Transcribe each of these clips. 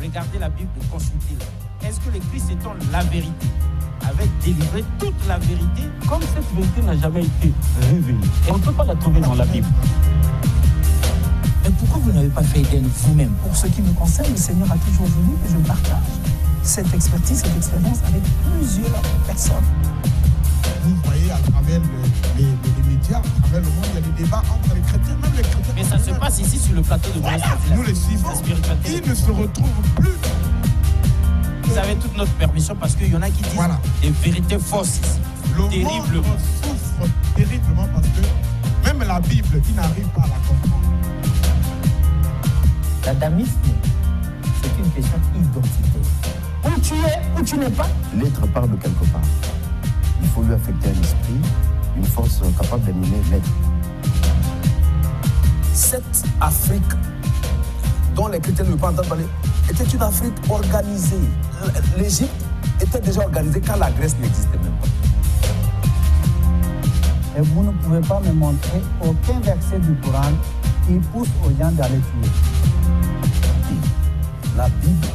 regardez la Bible, consultez-la. Est-ce que le Christ étant la vérité avait délivré toute la vérité? Comme cette vérité n'a jamais été révélée, et on ne peut pas la trouver dans la Bible. Mais pourquoi vous n'avez pas fait Éden vous-même? Pour ce qui me concerne, le Seigneur a toujours voulu que je partage cette expertise, cette expérience avec plusieurs personnes. Vous voyez, à travers les médias, à travers le monde, il y a des débats entre les chrétiens, même les chrétiens. Mais ça se passe ici sur le plateau de Moïse. Nous les suivons. Ils ne se retrouvent plus. Vous avez toute notre permission parce qu'il y en a qui disent des vérités fausses ici. Le monde souffre terriblement parce que même la Bible, ils n'arrivent pas à la comprendre. L'adamisme, c'est une question identitaire. Où tu es, où tu n'es pas. L'être part de quelque part. Il faut lui affecter un esprit, une force capable d'animer l'être. Cette Afrique dont les chrétiens ne veulent pas entendre parler était une Afrique organisée. L'Égypte était déjà organisée quand la Grèce n'existait même pas. Et vous ne pouvez pas me montrer aucun verset du Coran qui pousse aux gens d'aller tuer. La Bible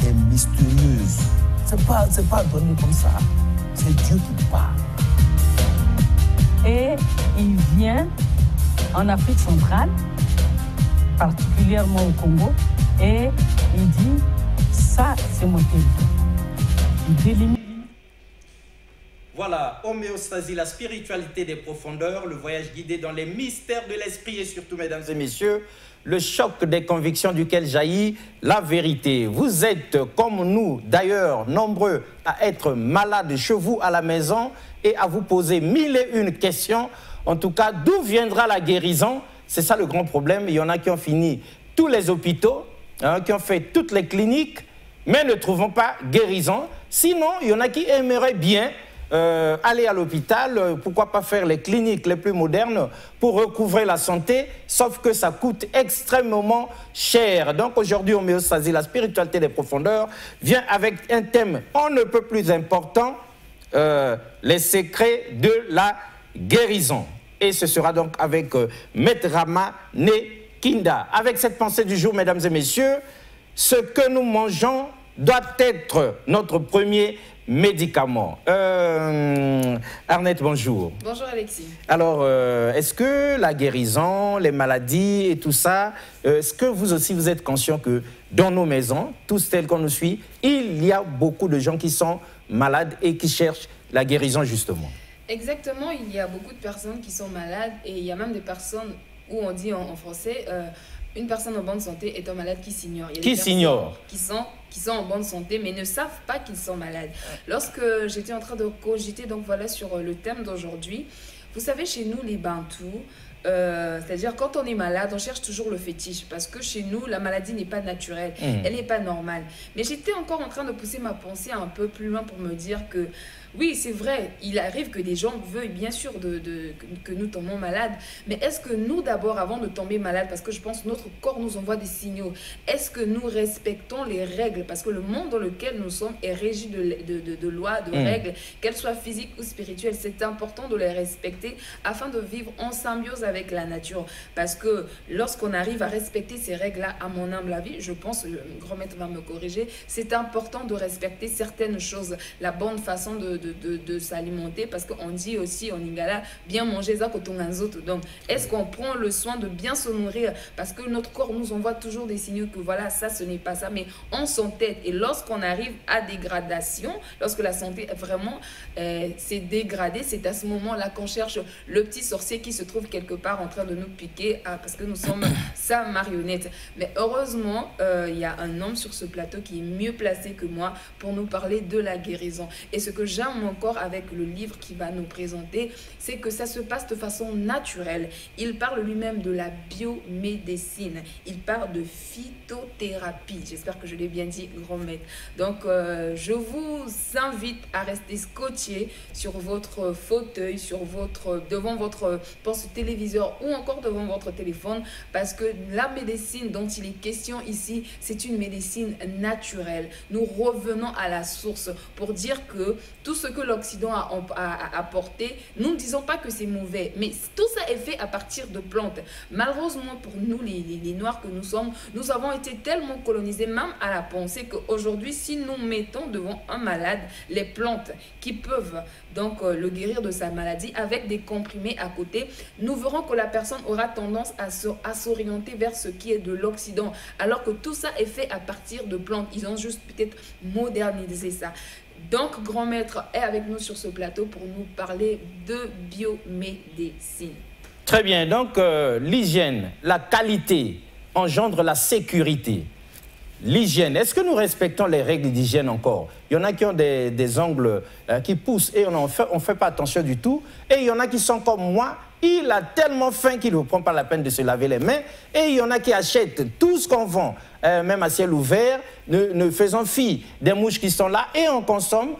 est mystérieuse. C'est pas donné comme ça. C'est Dieu qui parle. Et il vient en Afrique centrale, particulièrement au Congo, et il dit, ça c'est mon territoire. Il délimite. Voilà, homéostasie, la spiritualité des profondeurs, le voyage guidé dans les mystères de l'esprit et surtout, mesdames et messieurs, le choc des convictions duquel jaillit la vérité. Vous êtes, comme nous, d'ailleurs, nombreux à être malades chez vous à la maison et à vous poser 1001 questions. En tout cas, d'où viendra la guérison? C'est ça le grand problème. Il y en a qui ont fini tous les hôpitaux, qui ont fait toutes les cliniques, mais ne trouvons pas guérison. Sinon, il y en a qui aimeraient bien aller à l'hôpital, pourquoi pas faire les cliniques les plus modernes pour recouvrer la santé, sauf que ça coûte extrêmement cher. Donc aujourd'hui, homéostasie, la spiritualité des profondeurs, vient avec un thème on ne peut plus important, les secrets de la guérison. Et ce sera donc avec Maître Rama Nekinda. Avec cette pensée du jour, mesdames et messieurs, ce que nous mangeons doit être notre premier médicament. Arnette, bonjour. Bonjour Alexis. Alors, est-ce que la guérison, les maladies et tout ça, est-ce que vous aussi vous êtes conscient que dans nos maisons, tous tels qu'on nous suit, il y a beaucoup de gens qui sont malades et qui cherchent la guérison justement? Exactement, il y a beaucoup de personnes qui sont malades et il y a même des personnes où on dit en français une personne en bonne santé est un malade qui s'ignore. Qui s'ignore? Qui sont en bonne santé mais ne savent pas qu'ils sont malades. Lorsque j'étais en train de cogiter donc voilà sur le thème d'aujourd'hui, vous savez chez nous les Bantous, c'est-à-dire quand on est malade, on cherche toujours le fétiche parce que chez nous, la maladie n'est pas naturelle, elle n'est pas normale. Mais j'étais encore en train de pousser ma pensée un peu plus loin pour me dire que oui, c'est vrai, il arrive que des gens veuillent bien sûr que nous tombons malades, mais est-ce que nous d'abord, avant de tomber malade, parce que je pense que notre corps nous envoie des signaux, est-ce que nous respectons les règles? Parce que le monde dans lequel nous sommes est régi de lois, de règles, qu'elles soient physiques ou spirituelles. C'est important de les respecter afin de vivre en symbiose avec la nature. Parce que lorsqu'on arrive à respecter ces règles-là, à mon humble avis, je pense, le grand maître va me corriger, c'est important de respecter certaines choses, la bonne façon de s'alimenter, parce qu'on dit aussi en Lingala, bien manger ça quand on a autres. Donc, est-ce qu'on prend le soin de bien se nourrir? Parce que notre corps nous envoie toujours des signaux que voilà, ça, ce n'est pas ça, mais on s'entête. Et lorsqu'on arrive à dégradation, lorsque la santé vraiment s'est dégradée, c'est à ce moment-là qu'on cherche le petit sorcier qui se trouve quelque part en train de nous piquer parce que nous sommes sa marionnette. Mais heureusement, il y a un homme sur ce plateau qui est mieux placé que moi pour nous parler de la guérison. Et ce que j'aime encore avec le livre qu'il va nous présenter, c'est que ça se passe de façon naturelle. Il parle lui-même de la biomédecine. Il parle de phytothérapie. J'espère que je l'ai bien dit, grand maître. Donc, je vous invite à rester scotché sur votre fauteuil, devant votre téléviseur ou encore devant votre téléphone, parce que la médecine dont il est question ici, c'est une médecine naturelle. Nous revenons à la source pour dire que tout ce ce que l'Occident a apporté, nous ne disons pas que c'est mauvais, mais tout ça est fait à partir de plantes. Malheureusement pour nous, les Noirs que nous sommes, nous avons été tellement colonisés, même à la pensée qu'aujourd'hui, si nous mettons devant un malade les plantes qui peuvent donc le guérir de sa maladie avec des comprimés à côté, nous verrons que la personne aura tendance à s'orienter vers ce qui est de l'Occident, alors que tout ça est fait à partir de plantes. Ils ont juste peut-être modernisé ça. Donc, Grand Maître est avec nous sur ce plateau pour nous parler de biomédecine. Très bien. Donc, l'hygiène, la qualité engendre la sécurité. L'hygiène, est-ce que nous respectons les règles d'hygiène encore? Il y en a qui ont des ongles qui poussent et on ne fait pas attention du tout. Et il y en a qui sont comme moi. Il a tellement faim qu'il ne prend pas la peine de se laver les mains. Et il y en a qui achètent tout ce qu'on vend, même à ciel ouvert, ne faisant fi des mouches qui sont là. Et on consomme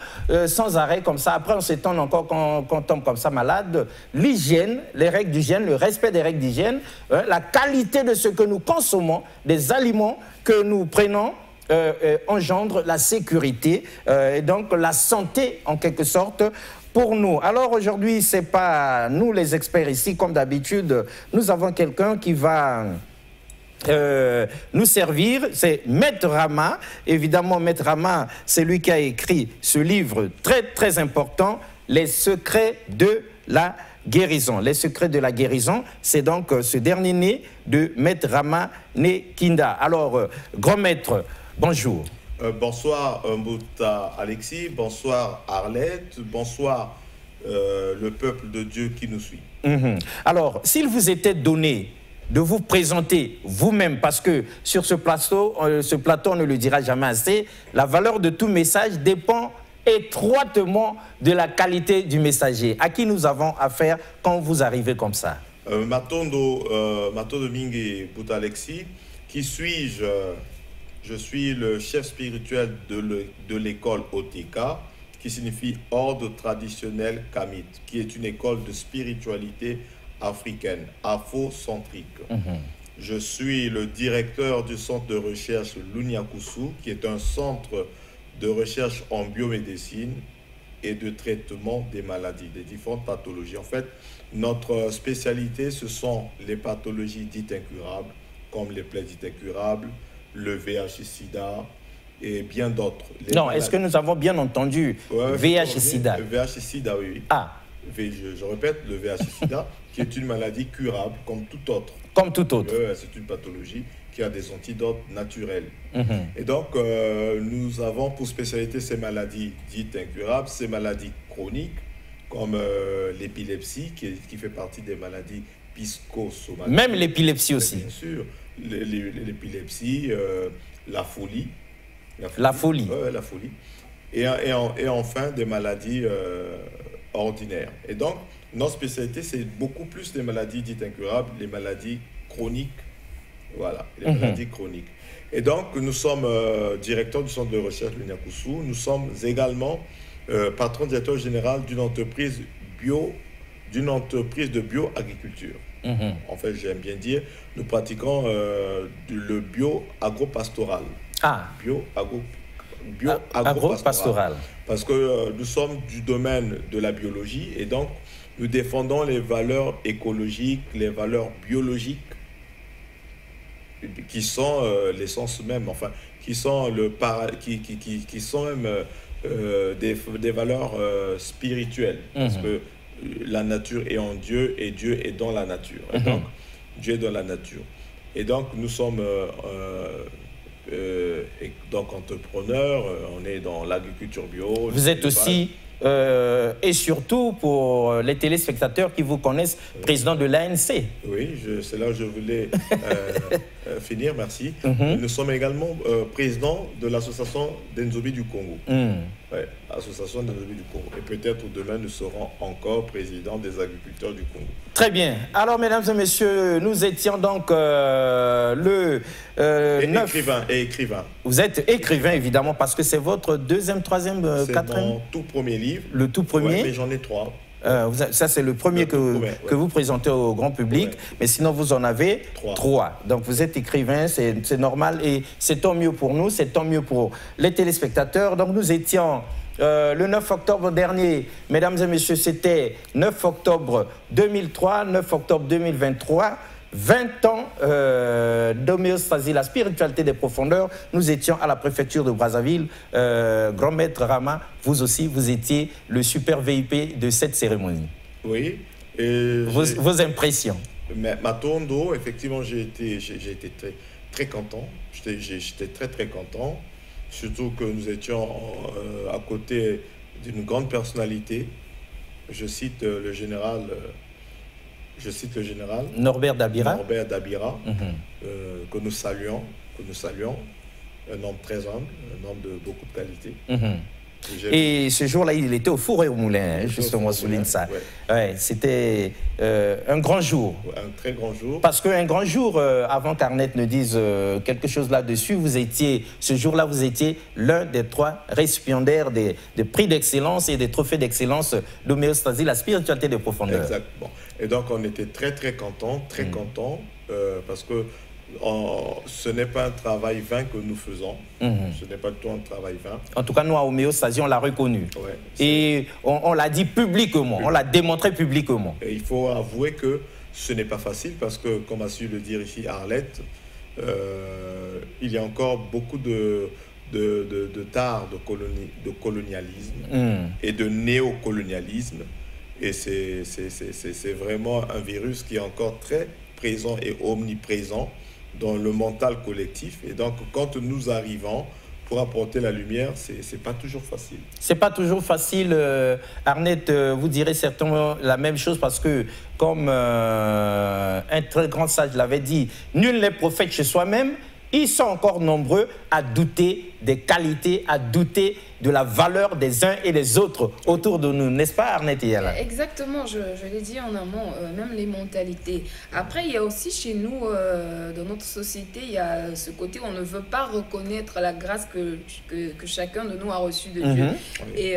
sans arrêt comme ça. Après, on s'étonne encore quand on tombe comme ça malade. L'hygiène, les règles d'hygiène, le respect des règles d'hygiène, la qualité de ce que nous consommons, des aliments que nous prenons, engendre la sécurité et donc la santé en quelque sorte pour nous. Alors aujourd'hui, ce n'est pas nous les experts ici, comme d'habitude, nous avons quelqu'un qui va nous servir, c'est Maître Rama. Évidemment, Maître Rama, c'est lui qui a écrit ce livre très très important, Les secrets de la guérison. Les secrets de la guérison, c'est donc ce dernier né de Maître Rama Nekinda. Alors, Grand Maître, bonjour. Bonsoir Mbouta Alexis, bonsoir Arlette, bonsoir le peuple de Dieu qui nous suit. Alors, s'il vous était donné de vous présenter vous-même, parce que sur ce plateau, on ne le dira jamais assez, la valeur de tout message dépend étroitement de la qualité du messager. À qui nous avons affaire quand vous arrivez comme ça? Matondo Mingue Mbouta Alexis, qui suis-je? Je suis le chef spirituel de l'école OTK, qui signifie Ordre traditionnel Kamit, qui est une école de spiritualité africaine, afrocentrique. Je suis le directeur du centre de recherche Lunyakusu, qui est un centre de recherche en biomédecine et de traitement des maladies, des différentes pathologies. En fait, notre spécialité, ce sont les pathologies dites incurables, comme les plaies dites incurables, le VIH-Sida et bien d'autres. Non, est-ce que nous avons bien entendu VIH-Sida? VIH-Sida, oui. Ah. Je répète, le VIH-Sida, qui est une maladie curable comme tout autre. Comme tout autre. C'est une pathologie qui a des antidotes naturels. Et donc, nous avons pour spécialité ces maladies dites incurables, ces maladies chroniques, comme l'épilepsie, qui fait partie des maladies psychosomatiques. Même l'épilepsie aussi. Bien sûr. L'épilepsie, la folie. La folie. La folie. Et enfin, des maladies ordinaires. Et donc, notre spécialité, c'est beaucoup plus des maladies dites incurables, les maladies chroniques. Voilà, les maladies chroniques. Et donc, nous sommes directeurs du centre de recherche Lunyakusu. Nous sommes également patron directeur général d'une entreprise de bioagriculture. En fait, j'aime bien dire, nous pratiquons le bio-agropastoral. Ah. Bio-agropastoral. Parce que nous sommes du domaine de la biologie et donc nous défendons les valeurs écologiques, les valeurs biologiques qui sont l'essence même, enfin, qui sont même des valeurs spirituelles. Parce que la nature est en Dieu et Dieu est dans la nature. Et donc, Dieu est dans la nature. Et donc, nous sommes donc entrepreneurs, on est dans l'agriculture bio. Vous êtes aussi, et surtout pour les téléspectateurs qui vous connaissent, président de l'ANC. Oui, c'est là où je voulais finir, merci. Nous sommes également président de l'association d'Enzobi du Congo. Ouais, association d'Enzobi du Congo. Et peut-être demain, nous serons encore président des agriculteurs du Congo. Très bien. Alors, mesdames et messieurs, nous étions donc écrivain. Vous êtes écrivain, évidemment, parce que c'est votre deuxième, troisième, quatrième... C'est mon tout premier livre. Le tout premier. Ouais, mais j'en ai 3. Ça, c'est le premier que vous présentez au grand public. Ouais. Mais sinon, vous en avez 3. Donc, vous êtes écrivain, c'est normal. Et c'est tant mieux pour nous, c'est tant mieux pour les téléspectateurs. Donc, nous étions le 9 octobre dernier. Mesdames et messieurs, c'était 9 octobre 2003, 9 octobre 2023. 20 ans d'homéostasie, la spiritualité des profondeurs. Nous étions à la préfecture de Brazzaville. Grand maître Rama, vous aussi, vous étiez le super VIP de cette cérémonie. Oui. Vos impressions? Matondo, effectivement, j'ai été très content. J'étais très content. Surtout que nous étions à côté d'une grande personnalité. Je cite le général Norbert Dabira, que nous saluons, un homme très humble, un homme de beaucoup de qualité. Et ce jour-là, il était au four et au moulin, hein, justement, souligne ça. Ouais, c'était un grand jour. Un très grand jour. Parce qu'un grand jour, avant qu'Arnette ne dise quelque chose là-dessus, ce jour-là, vous étiez l'un des 3 récipiendaires des prix d'excellence et des trophées d'excellence d'homéostasie, la spiritualité des profondeurs. Exactement. Et donc, on était très contents, parce que ce n'est pas un travail vain que nous faisons. Ce n'est pas du tout un travail vain. En tout cas, nous, à homéostasie, on l'a reconnu. Ouais, et on l'a dit publiquement, on l'a démontré publiquement. Et il faut avouer que ce n'est pas facile parce que, comme a su le dire ici Arlette, il y a encore beaucoup de tares de colonialisme et de néocolonialisme. Et c'est vraiment un virus qui est encore très présent et omniprésent dans le mental collectif. Et donc, quand nous arrivons pour apporter la lumière, c'est pas toujours facile. C'est pas toujours facile. Arnette, vous direz certainement la même chose parce que, comme un très grand sage l'avait dit, nul n'est prophète chez soi-même. Ils sont encore nombreux à douter des qualités, à douter de la valeur des uns et des autres autour de nous. N'est-ce pas, Arnette Yala? Exactement, je l'ai dit en amont, même les mentalités. Après, il y a aussi chez nous, dans notre société, il y a ce côté où on ne veut pas reconnaître la grâce que chacun de nous a reçue de Dieu. Et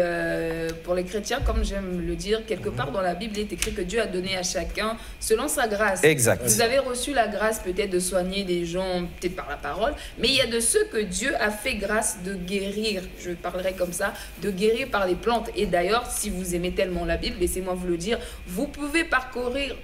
pour les chrétiens, comme j'aime le dire, quelque part dans la Bible, il est écrit que Dieu a donné à chacun selon sa grâce. Exact. Vous avez reçu la grâce peut-être de soigner des gens, peut-être par la parole, mais il y a de ceux que Dieu a fait grâce de guérir, je parlerai comme ça, de guérir par les plantes. Et d'ailleurs, si vous aimez tellement la Bible, laissez-moi vous le dire, vous pouvez parcourir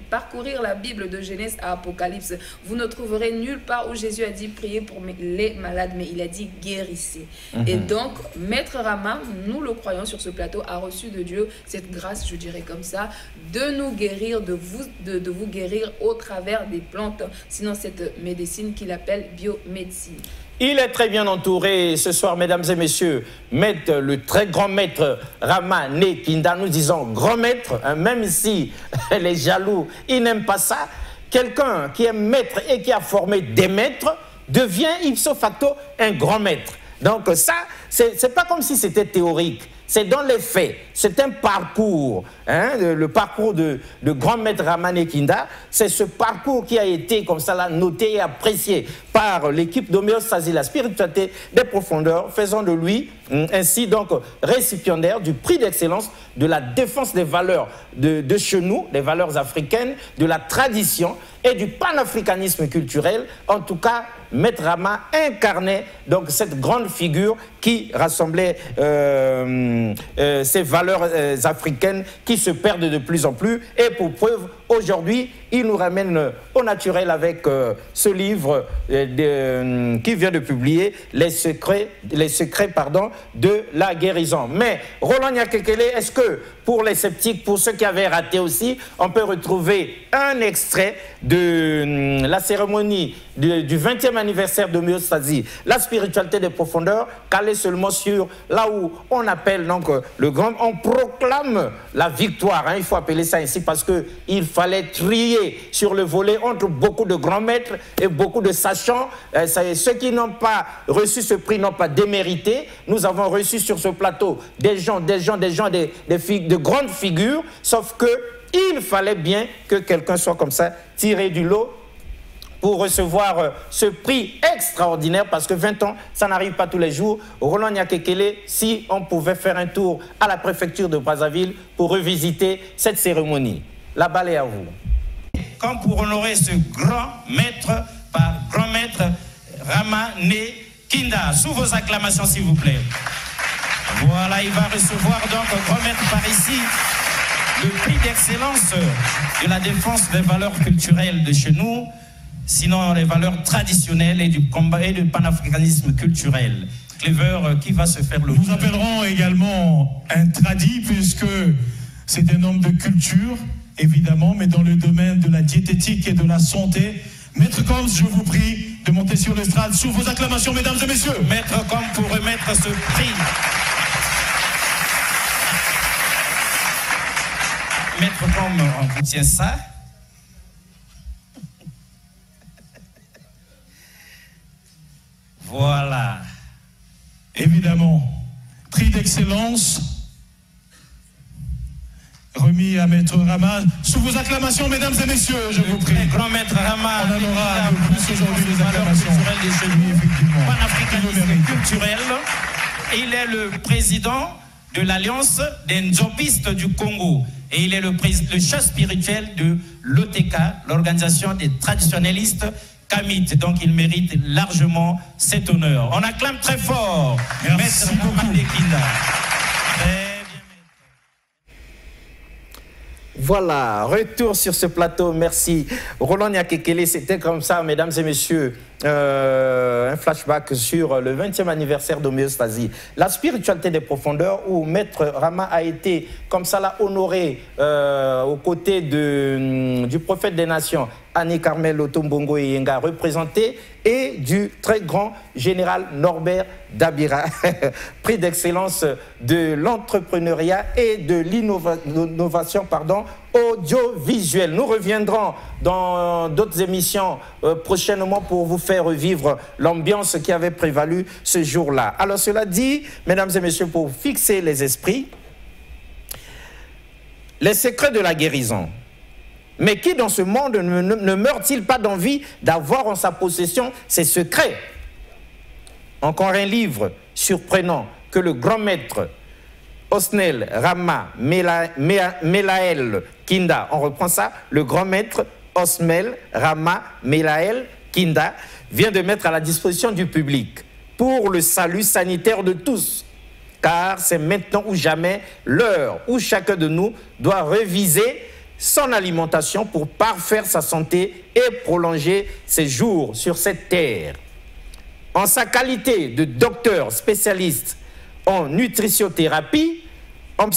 la Bible de Genèse à Apocalypse. Vous ne trouverez nulle part où Jésus a dit priez pour les malades, mais il a dit guérissez. Et donc, Maître Rama, nous le croyons sur ce plateau, a reçu de Dieu cette grâce, je dirais comme ça, de nous guérir, de vous guérir au travers des plantes, sinon cette médecine qu'il appelle biomédecine. Il est très bien entouré ce soir, mesdames et messieurs. Maître, le très grand maître Rama Nekinda, nous disons grand maître, hein, même si les jaloux, ils n'aiment pas ça. Quelqu'un qui est maître et qui a formé des maîtres devient ipso facto un grand maître. Donc ça, c'est pas comme si c'était théorique. C'est dans les faits, c'est un parcours, hein, le parcours de grand maître Rama Nekinda. C'est ce parcours qui a été comme ça là, noté et apprécié par l'équipe d'homéostasie, la spiritualité des profondeurs, faisant de lui ainsi donc récipiendaire du prix d'excellence de la défense des valeurs de chez nous, des valeurs africaines, de la tradition et du panafricanisme culturel. En tout cas, Maître Rama incarnait donc cette grande figure qui rassemblait ces valeurs africaines qui se perdent de plus en plus. Et pour preuve, aujourd'hui, il nous ramène au naturel avec ce livre qui vient de publier les secrets de la guérison. Mais Roland Nyakekele, est-ce que pour les sceptiques, pour ceux qui avaient raté aussi, on peut retrouver un extrait de la cérémonie du 20e anniversaire d'homéostasie, la spiritualité des profondeurs, calé seulement sur là où on appelle donc le grand, on proclame la victoire, hein, il faut appeler ça ainsi parce qu'il fallait trier sur le volet entre beaucoup de grands maîtres et beaucoup de sachants. Ceux qui n'ont pas reçu ce prix n'ont pas démérité. Nous avons reçu sur ce plateau des grandes figures, sauf que il fallait bien que quelqu'un soit comme ça tiré du lot pour recevoir ce prix extraordinaire, parce que 20 ans, ça n'arrive pas tous les jours. Roland Nyakekele, si on pouvait faire un tour à la préfecture de Brazzaville pour revisiter cette cérémonie. La balle est à vous. Comme pour honorer ce grand maître, par grand maître Rama Né Kinda. Sous vos acclamations, s'il vous plaît. Voilà, il va recevoir donc grand maître par ici le prix d'excellence de la défense des valeurs culturelles de chez nous, sinon les valeurs traditionnelles et du combat et du panafricanisme culturel. Clever, qui va se faire le... Nous appellerons également un tradit, puisque c'est un homme de culture, évidemment, mais dans le domaine de la diététique et de la santé. Maître Combs, je vous prie de monter sur l'estrade sous vos acclamations, mesdames et messieurs. Maître Combs pour remettre ce prix. Maître Combs, on vous tient ça. Voilà. Évidemment, prix d'excellence remis à Maître Rama. Sous vos acclamations, mesdames et messieurs, je vous prie. Grand Maître Rama, on en aura de plus aujourd'hui les acclamations. Panafricanisme culturel. Il est le président de l'Alliance des Nzopistes du Congo. Et il est le chef spirituel de l'OTK, l'organisation des traditionnalistes Kamit. Donc il mérite largement cet honneur. On acclame très fort. Merci beaucoup. Voilà, retour sur ce plateau, merci. Roland Nyakekele, c'était comme ça, mesdames et messieurs, un flashback sur le 20e anniversaire d'Homéostasie. La spiritualité des profondeurs, où Maître Rama a été comme ça là honoré aux côtés du prophète des nations, Annie Carmel Otombongo Yenga, représenté, et du très grand général Norbert Dabira, prix d'excellence de l'entrepreneuriat et de l'innovation audiovisuelle. Nous reviendrons dans d'autres émissions prochainement pour vous faire revivre l'ambiance qui avait prévalu ce jour-là. Alors cela dit, mesdames et messieurs, pour fixer les esprits, les secrets de la guérison. Mais qui dans ce monde ne meurt-il pas d'envie d'avoir en sa possession ces secrets? Encore un livre surprenant que le grand maître Osnel Rama Melael Kinda, on reprend ça, le grand maître Osnel Rama Melael Kinda vient de mettre à la disposition du public pour le salut sanitaire de tous. Car c'est maintenant ou jamais l'heure où chacun de nous doit réviser son alimentation pour parfaire sa santé et prolonger ses jours sur cette terre. En sa qualité de docteur spécialiste en nutritionthérapie, en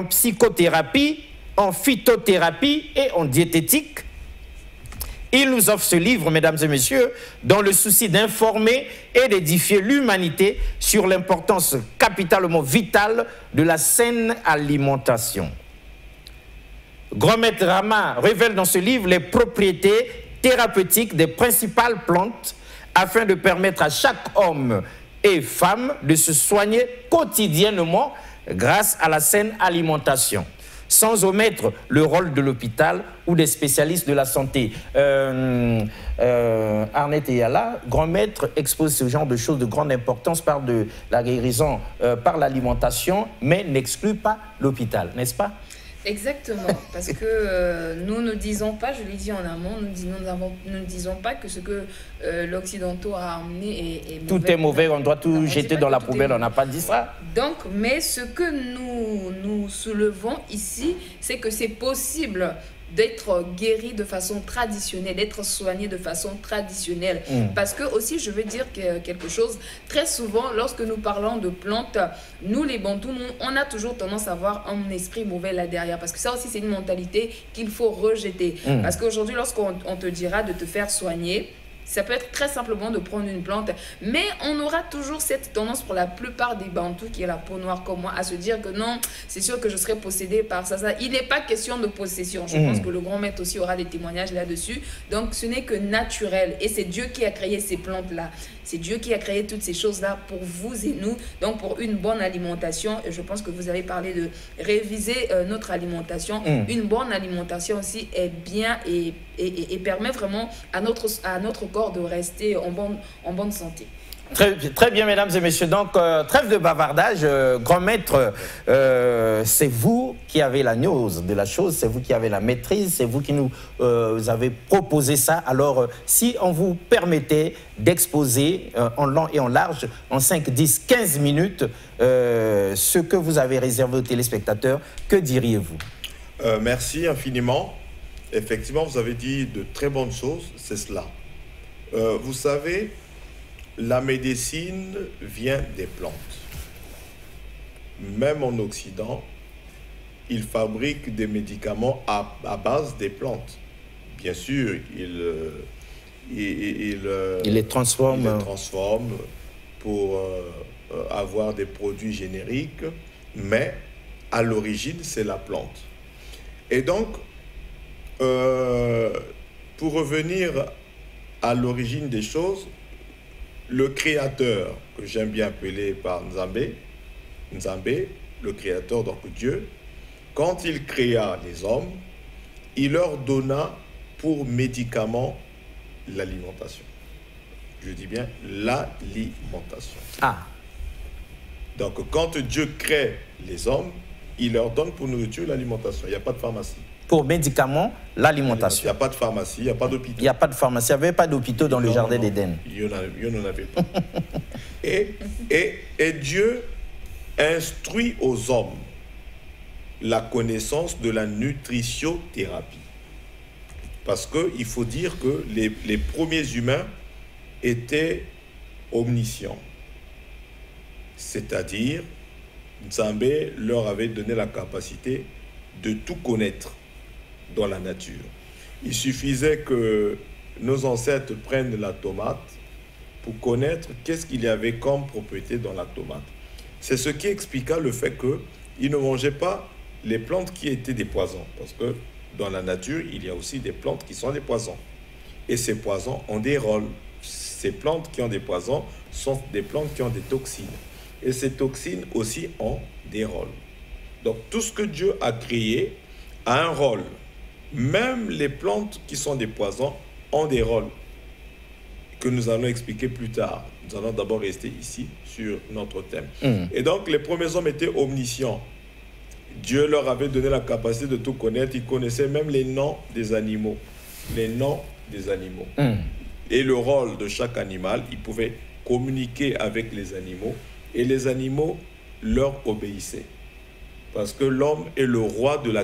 psychothérapie, en phytothérapie et en diététique, il nous offre ce livre, mesdames et messieurs, dans le souci d'informer et d'édifier l'humanité sur l'importance capitalement vitale de la saine alimentation. Grand Maître Rama révèle dans ce livre les propriétés thérapeutiques des principales plantes afin de permettre à chaque homme et femme de se soigner quotidiennement grâce à la saine alimentation, sans omettre le rôle de l'hôpital ou des spécialistes de la santé. Arnett Eyala, grand maître, expose ce genre de choses de grande importance, parle de la guérison par l'alimentation, mais n'exclut pas l'hôpital, n'est-ce pas? Exactement, parce que nous ne disons pas, je l'ai dit en amont, nous ne disons pas que ce que l'Occidentaux a amené est mauvais. Tout est mauvais, on doit tout jeter dans la poubelle, on n'a pas dit ça. Donc, mais ce que nous soulevons ici, c'est que c'est possible d'être guéri de façon traditionnelle, d'être soigné de façon traditionnelle. Parce que aussi, je veux dire quelque chose, très souvent, lorsque nous parlons de plantes, nous les Bantous, on a toujours tendance à avoir un esprit mauvais là derrière. Parce que ça aussi, c'est une mentalité qu'il faut rejeter. Parce qu'aujourd'hui, lorsqu'on te dira de te faire soigner, Ça peut être très simplement de prendre une plante, mais on aura toujours cette tendance pour la plupart des Bantous, qui est la peau noire comme moi, à se dire que non, c'est sûr que je serai possédé par ça. Il n'est pas question de possession. Je pense que le grand maître aussi aura des témoignages là-dessus. Donc ce n'est que naturel, et c'est Dieu qui a créé ces plantes-là. C'est Dieu qui a créé toutes ces choses-là pour vous et nous, donc pour une bonne alimentation. Et je pense que vous avez parlé de réviser notre alimentation. Une bonne alimentation aussi est bien et permet vraiment à notre corps de rester en bonne santé. Très bien, mesdames et messieurs. Donc, trêve de bavardage. Grand maître, c'est vous qui avez la gnose de la chose, c'est vous qui avez la maîtrise, c'est vous qui nous avez proposé ça. Alors, si on vous permettait d'exposer en long et en large, en 5, 10, 15 minutes, ce que vous avez réservé aux téléspectateurs, que diriez-vous? Merci infiniment. Effectivement, vous avez dit de très bonnes choses, c'est cela. Vous savez, la médecine vient des plantes. Même en Occident, ils fabriquent des médicaments à base des plantes. Bien sûr, ils les transforment pour avoir des produits génériques, mais à l'origine, c'est la plante. Et donc, pour revenir à l'origine des choses, le créateur, que j'aime bien appeler par Nzambé, le créateur, donc Dieu, quand il créa les hommes, il leur donna pour médicament l'alimentation. Je dis bien l'alimentation. Donc quand Dieu crée les hommes, il leur donne pour nourriture l'alimentation. Il n'y a pas de pharmacie. Pour médicaments, l'alimentation. Il n'y a pas de pharmacie, il n'y a pas d'hôpital. Il n'y a pas de pharmacie, il n'y avait pas d'hôpitaux dans le jardin d'Éden. Il n'y en avait pas. et Dieu instruit aux hommes la connaissance de la nutritionthérapie. Parce qu'il faut dire que les premiers humains étaient omniscients. C'est-à-dire, Nzambé leur avait donné la capacité de tout connaître dans la nature. Il suffisait que nos ancêtres prennent la tomate pour connaître qu'est-ce qu'il y avait comme propriété dans la tomate. C'est ce qui expliqua le fait qu'ils ne mangeaient pas les plantes qui étaient des poisons. Parce que dans la nature, il y a aussi des plantes qui sont des poisons. Et ces poisons ont des rôles. Ces plantes qui ont des poisons sont des plantes qui ont des toxines. Et ces toxines aussi ont des rôles. Donc tout ce que Dieu a créé a un rôle. Même les plantes qui sont des poisons ont des rôles que nous allons expliquer plus tard. Nous allons d'abord rester ici sur notre thème. Et donc les premiers hommes étaient omniscients. Dieu leur avait donné la capacité de tout connaître. Ils connaissaient même les noms des animaux. Les noms des animaux. Et le rôle de chaque animal, ils pouvaient communiquer avec les animaux. Et les animaux leur obéissaient. Parce que l'homme est le roi de la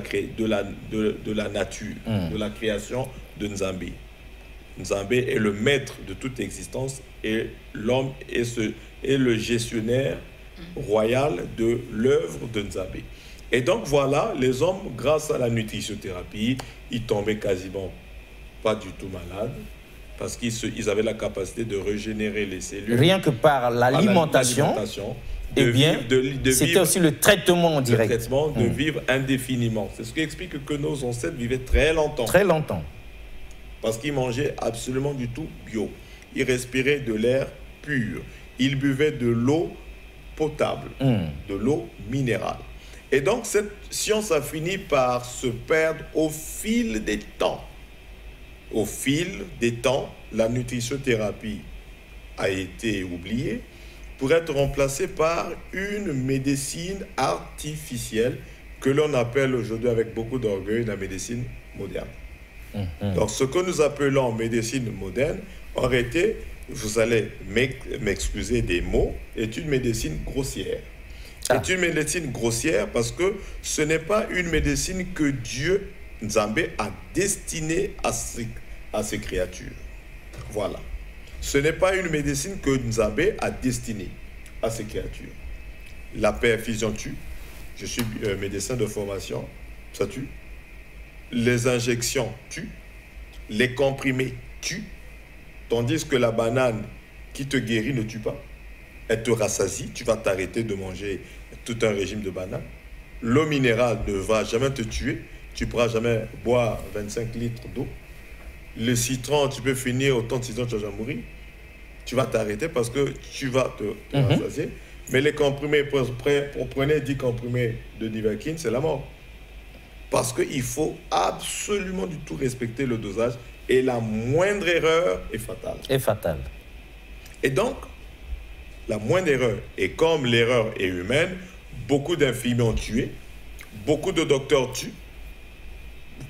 nature, de la création de Nzambé. Nzambé est le maître de toute existence et l'homme est le gestionnaire royal de l'œuvre de Nzambé. Et donc voilà, les hommes, grâce à la nutritionthérapie, ils tombaient quasiment pas du tout malades parce qu'ils avaient la capacité de régénérer les cellules. Rien que par l'alimentation. Eh bien, c'était aussi le traitement en direct. Le traitement de vivre indéfiniment. C'est ce qui explique que nos ancêtres vivaient très longtemps. Très longtemps. Parce qu'ils mangeaient absolument du tout bio. Ils respiraient de l'air pur. Ils buvaient de l'eau potable, de l'eau minérale. Et donc, cette science a fini par se perdre au fil des temps. Au fil des temps, la nutritionthérapie a été oubliée pour être remplacée par une médecine artificielle que l'on appelle aujourd'hui avec beaucoup d'orgueil la médecine moderne. Donc ce que nous appelons médecine moderne, en réalité, vous allez m'excuser des mots, est une médecine grossière. C'est une médecine grossière parce que ce n'est pas une médecine que Dieu, Nzambé, a destinée à ses créatures. Voilà. Ce n'est pas une médecine que Nzambé a destinée à ses créatures. La perfusion tue. Je suis médecin de formation, ça tue. Les injections tuent. Les comprimés tuent. Tandis que la banane qui te guérit ne tue pas. Elle te rassasie, tu vas t'arrêter de manger tout un régime de bananes. L'eau minérale ne va jamais te tuer, tu ne pourras jamais boire 25 litres d'eau. Le citron, tu peux finir autant de citron, tu vas jamais mourir. Tu vas t'arrêter parce que tu vas te rassasier. Mais les comprimés, prenez 10 comprimés de Nivaquine, c'est la mort. Parce qu'il faut absolument du tout respecter le dosage et la moindre erreur est fatale. Est fatale. Et donc, la moindre erreur, et comme l'erreur est humaine, beaucoup d'infirmiers ont tué, beaucoup de docteurs tuent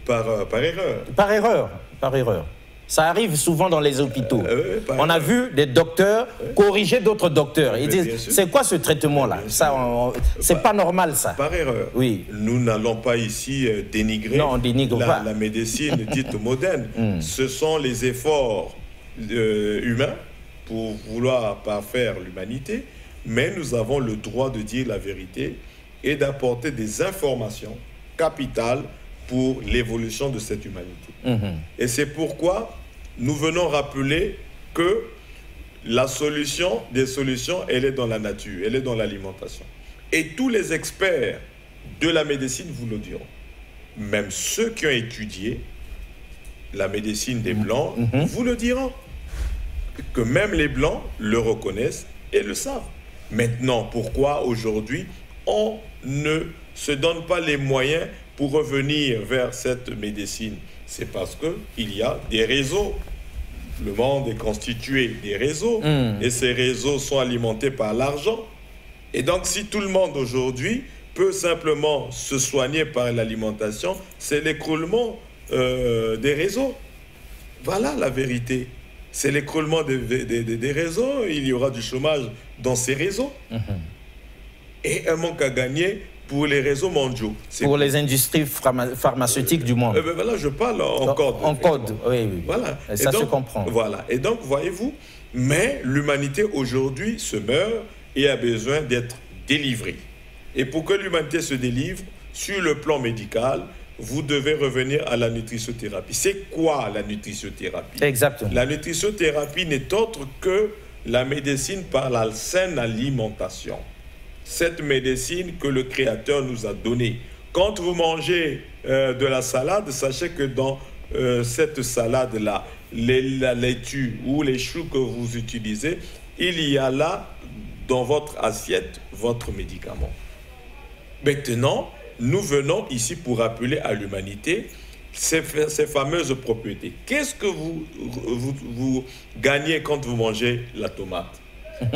par erreur. Par erreur, par erreur. Ça arrive souvent dans les hôpitaux. On a vu des docteurs corriger d'autres docteurs. Ils disent, c'est quoi ce traitement-là? C'est pas normal, ça. Par erreur. Oui. Nous n'allons pas ici dénigrer la médecine dite moderne. Ce sont les efforts humains pour vouloir parfaire l'humanité, mais nous avons le droit de dire la vérité et d'apporter des informations capitales pour l'évolution de cette humanité. Et c'est pourquoi nous venons rappeler que la solution des solutions, elle est dans la nature, elle est dans l'alimentation. Et tous les experts de la médecine vous le diront. Même ceux qui ont étudié la médecine des Blancs vous le diront. Que même les Blancs le reconnaissent et le savent. Maintenant, pourquoi aujourd'hui on ne se donne pas les moyens pour revenir vers cette médecine? C'est parce qu'il y a des réseaux. Le monde est constitué des réseaux et ces réseaux sont alimentés par l'argent. Et donc, si tout le monde aujourd'hui peut simplement se soigner par l'alimentation, c'est l'écroulement des réseaux. Voilà la vérité. C'est l'écroulement des réseaux. Il y aura du chômage dans ces réseaux. Et un manque à gagner pour les réseaux mondiaux. Pour les industries pharmaceutiques du monde. Voilà, je parle en code. En code, oui. Voilà. Et ça se comprend. Voilà. Et donc, voyez-vous, mais l'humanité aujourd'hui se meurt et a besoin d'être délivrée. Et pour que l'humanité se délivre, sur le plan médical, vous devez revenir à la nutritionthérapie. C'est quoi la nutritionthérapie? Exactement. La nutritionthérapie n'est autre que la médecine par la saine alimentation. Cette médecine que le Créateur nous a donnée. Quand vous mangez de la salade, sachez que dans cette salade-là, la laitue ou les choux que vous utilisez, il y a là, dans votre assiette, votre médicament. Maintenant, nous venons ici pour rappeler à l'humanité ces fameuses propriétés. Qu'est-ce que vous gagnez quand vous mangez la tomate?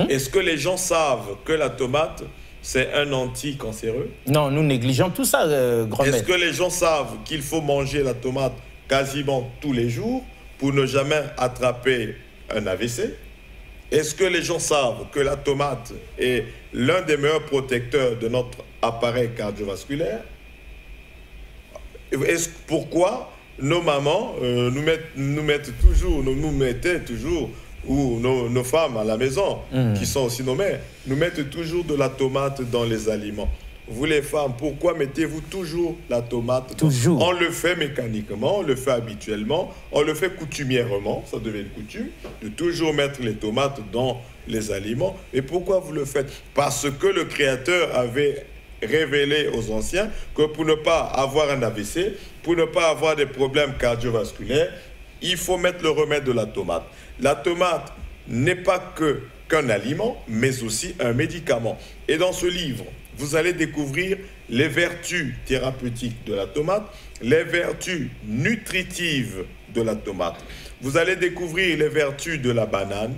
Est-ce que les gens savent que la tomate, c'est un anticancéreux? Non, nous négligeons tout ça, grand maître. Est-ce que les gens savent qu'il faut manger la tomate quasiment tous les jours pour ne jamais attraper un AVC? Est-ce que les gens savent que la tomate est l'un des meilleurs protecteurs de notre appareil cardiovasculaire? Pourquoi nos mamans nous mettaient toujours, ou nos femmes à la maison, qui sont aussi nos mères, nous mettent toujours de la tomate dans les aliments? Vous les femmes, pourquoi mettez-vous toujours la tomate? Toujours. On le fait mécaniquement, on le fait habituellement, on le fait coutumièrement, ça devient une coutume, de toujours mettre les tomates dans les aliments. Et pourquoi vous le faites? Parce que le Créateur avait révélé aux anciens que pour ne pas avoir un AVC, pour ne pas avoir des problèmes cardiovasculaires, il faut mettre le remède de la tomate. La tomate n'est pas qu'un aliment, mais aussi un médicament. Et dans ce livre, vous allez découvrir les vertus thérapeutiques de la tomate, les vertus nutritives de la tomate. Vous allez découvrir les vertus de la banane,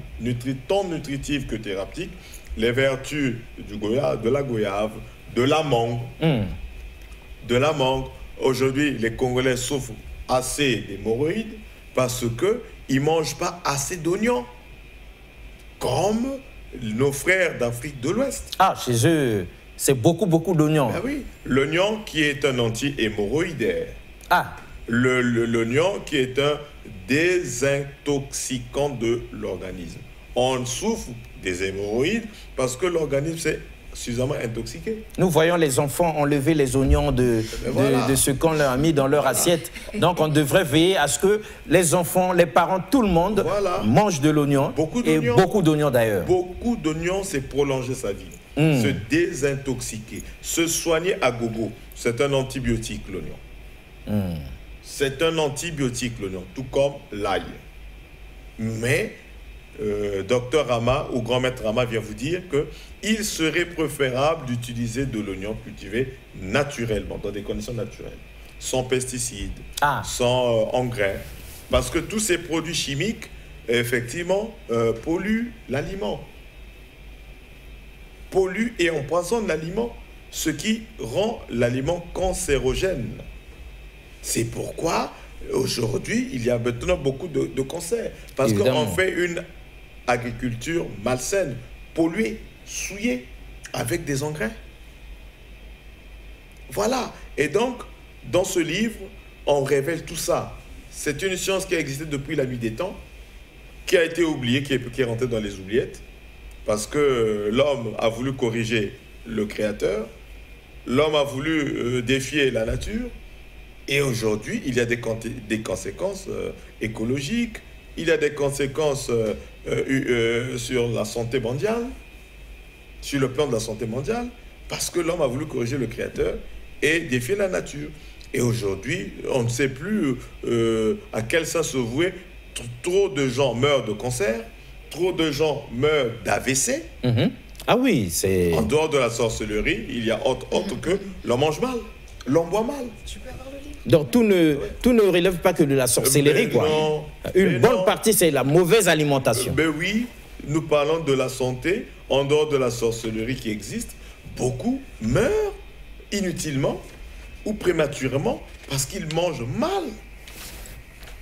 tant nutritive que thérapeutique, les vertus de la goyave, de la mangue. De la mangue. Aujourd'hui, les Congolais souffrent assez d'hémorroïdes parce qu'ils ne mangent pas assez d'oignons, comme nos frères d'Afrique de l'Ouest. Ah, chez eux, c'est beaucoup d'oignons. Ben oui, l'oignon qui est un anti-hémorroïdaire. Ah. L'oignon qui est un désintoxicant de l'organisme. On souffre des hémorroïdes parce que l'organisme s'est suffisamment intoxiqués. Nous voyons les enfants enlever les oignons de ce qu'on leur a mis dans leur assiette. Donc on devrait veiller à ce que les enfants, les parents, tout le monde mangent de l'oignon. Beaucoup d'oignons d'ailleurs. Beaucoup d'oignons, c'est prolonger sa vie. Se désintoxiquer, se soigner à gogo. C'est un antibiotique, l'oignon. C'est un antibiotique, l'oignon, tout comme l'ail. Mais Docteur Rama ou Grand Maître Rama vient vous dire qu'il serait préférable d'utiliser de l'oignon cultivé naturellement, dans des conditions naturelles, sans pesticides, sans engrais, parce que tous ces produits chimiques, effectivement, polluent l'aliment. Polluent et empoisonnent l'aliment, ce qui rend l'aliment cancérogène. C'est pourquoi, aujourd'hui, il y a maintenant beaucoup de cancers. Parce qu'on fait une agriculture malsaine, polluée, souillée, avec des engrais. Voilà. Et donc, dans ce livre, on révèle tout ça. C'est une science qui a existé depuis la nuit des temps, qui a été oubliée, qui est rentrée dans les oubliettes, parce que l'homme a voulu corriger le Créateur, l'homme a voulu défier la nature, et aujourd'hui, il y a des conséquences écologiques, il y a des conséquences sur la santé mondiale, sur le plan de la santé mondiale, parce que l'homme a voulu corriger le Créateur et défier la nature. Et aujourd'hui, on ne sait plus à quel sens se vouer. Trop de gens meurent de cancer, trop de gens meurent d'AVC. Ah oui, c'est... En dehors de la sorcellerie, il y a autre que l'on mange mal, l'on boit mal. Donc tout ne relève pas que de la sorcellerie, quoi. Non, une bonne partie, c'est la mauvaise alimentation. Ben oui, nous parlons de la santé, en dehors de la sorcellerie qui existe, beaucoup meurent inutilement ou prématurément parce qu'ils mangent mal.